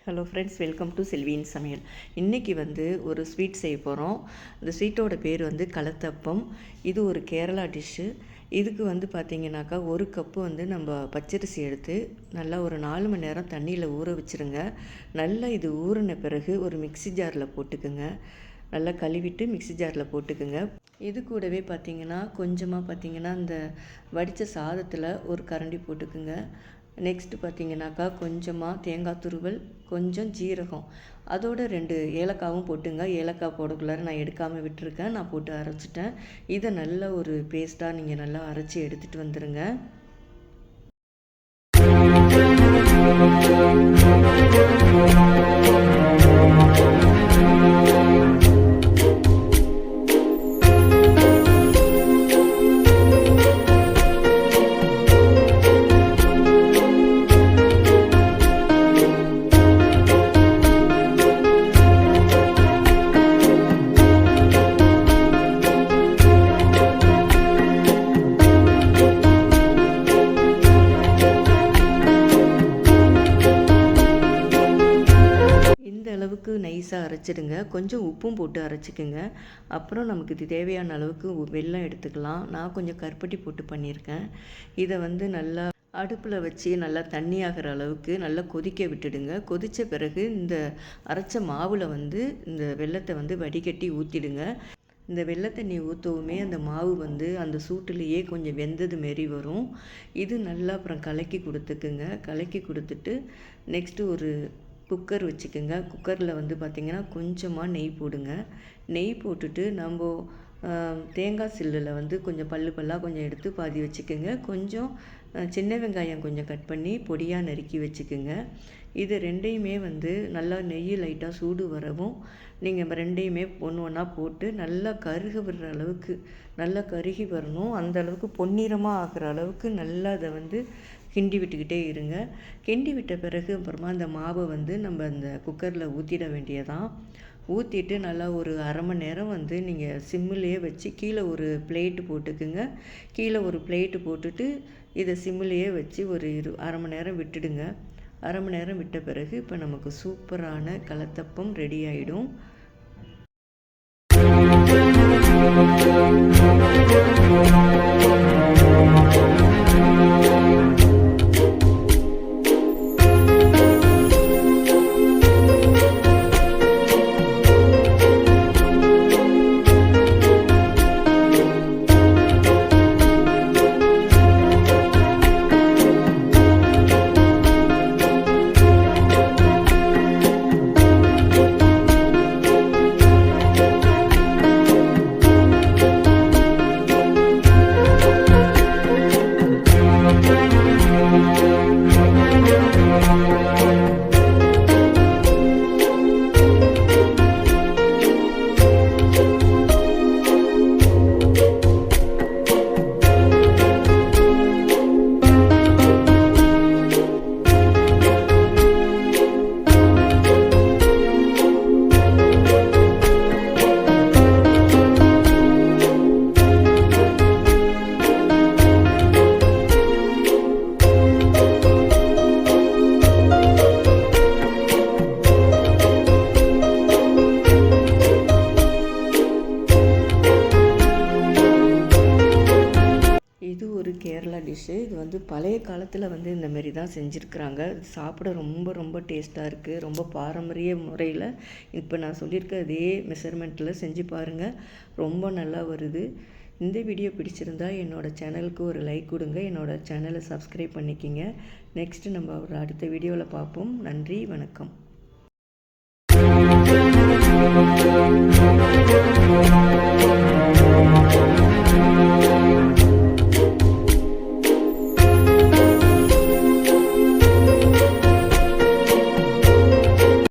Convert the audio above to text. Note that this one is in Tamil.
ஹலோ ஃப்ரெண்ட்ஸ், வெல்கம் டு செல்வியின் சமையல். இன்றைக்கி ஒரு ஸ்வீட் செய்ய போகிறோம். இந்த ஸ்வீட்டோட பேர் கலத்தப்பம். இது ஒரு கேரளா டிஷ்ஷு. இதுக்கு பார்த்திங்கனாக்கா ஒரு கப்பு நம்ம பச்சரிசி எடுத்து நல்லா ஒரு 4 மணி நேரம் தண்ணியில் ஊற வச்சுருங்க. நல்லா இது ஊறின பிறகு ஒரு மிக்ஸி ஜாரில் போட்டுக்குங்க. நல்லா கழுவிட்டு மிக்ஸி ஜாரில் போட்டுக்குங்க. இது கூடவே கொஞ்சமாக இந்த வடித்த சாதத்தில் ஒரு கரண்டி போட்டுக்குங்க. நெக்ஸ்ட்டு பார்த்திங்கனாக்கா கொஞ்சமாக தேங்காய் துருவல், கொஞ்சம் ஜீரகம், அதோட 2 ஏலக்காவும் போட்டுங்க. ஏலக்காய் போடக்குள்ளார நான் எடுக்காமல் விட்டுருக்கேன். நான் போட்டு அரைச்சிட்டேன். இதை நல்ல ஒரு பேஸ்ட்டாக நீங்கள் நல்லா அரைச்சி எடுத்துகிட்டு வந்துடுங்க. அளவுக்கு நைஸாக அரைச்சிடுங்க. கொஞ்சம் உப்பும் போட்டு அரைச்சிக்குங்க. அப்புறம் நமக்கு இது தேவையான அளவுக்கு வெல்லம் எடுத்துக்கலாம். நான் கொஞ்சம் கருப்பட்டி போட்டு பண்ணியிருக்கேன். இதை நல்லா அடுப்பில் வச்சு நல்லா தண்ணி ஆகிற அளவுக்கு நல்லா கொதிக்க விட்டுடுங்க. கொதித்த பிறகு இந்த அரைச்ச மாவில் இந்த வெல்லத்தை வடிகட்டி ஊற்றிடுங்க. இந்த வெள்ளை தண்ணி ஊற்றவுமே அந்த மாவு அந்த சூட்டுலேயே கொஞ்சம் வெந்தது மாரி வரும். இது நல்லா அப்புறம் கலக்கி கொடுத்துக்குங்க. கலக்கி கொடுத்துட்டு நெக்ஸ்ட்டு ஒரு குக்கர் வச்சுக்கோங்க. குக்கரில் பார்த்திங்கன்னா கொஞ்சமாக நெய் போடுங்க. நெய் போட்டுட்டு நம்ம தேங்காய் சில்லில் கொஞ்சம் பல்லாக கொஞ்சம் எடுத்து பாதி வச்சுக்கோங்க. கொஞ்சம் சின்ன வெங்காயம் கொஞ்சம் கட் பண்ணி பொடியாக நறுக்கி வச்சுக்கோங்க. இது ரெண்டையுமே நல்லா நெய் லைட்டாக சூடு வரவும் நீங்கள் ரெண்டையுமே ஒன்று ஒன்றா போட்டு நல்லா கருக விடுற அளவுக்கு நல்லா கருகி வரணும். அந்த அளவுக்கு பொன்னிறமாக ஆகிற அளவுக்கு நல்லா அதை கிண்டி விட்டுக்கிட்டே இருங்க. கிண்டி விட்ட பிறகு அப்புறமா அந்த மாவை நம்ம அந்த குக்கரில் ஊற்றிட வேண்டியதான். ஊற்றிட்டு நல்லா ஒரு அரை மணி நேரம் நீங்கள் சிம்மிலேயே வச்சு கீழே ஒரு பிளேட்டு போட்டுக்குங்க. கீழே ஒரு பிளேட்டு போட்டுட்டு இதை சிம்மிலேயே வச்சு ஒரு அரை மணி நேரம் விட்டுடுங்க. அரை மணி நேரம் விட்ட பிறகு இப்போ நமக்கு சூப்பரான கலத்தப்பம் ரெடி ஆகிடும். கேரளா டிஷ்ஷு. இது பழைய காலத்தில் இந்த மாரி தான் செஞ்சுருக்குறாங்க. சாப்பிட ரொம்ப ரொம்ப டேஸ்ட்டாக இருக்குது. ரொம்ப பாரம்பரிய முறையில் இப்போ நான் சொல்லியிருக்க அதே மெஷர்மெண்ட்டில் செஞ்சு பாருங்கள். ரொம்ப நல்லா வருது. இந்த வீடியோ பிடிச்சிருந்தா என்னோடய சேனலுக்கு ஒரு லைக் கொடுங்க. என்னோடய சேனலை சப்ஸ்கிரைப் பண்ணிக்கிங்க. நெக்ஸ்ட்டு நம்ம ஒரு அடுத்த வீடியோவில் பார்ப்போம். நன்றி, வணக்கம்.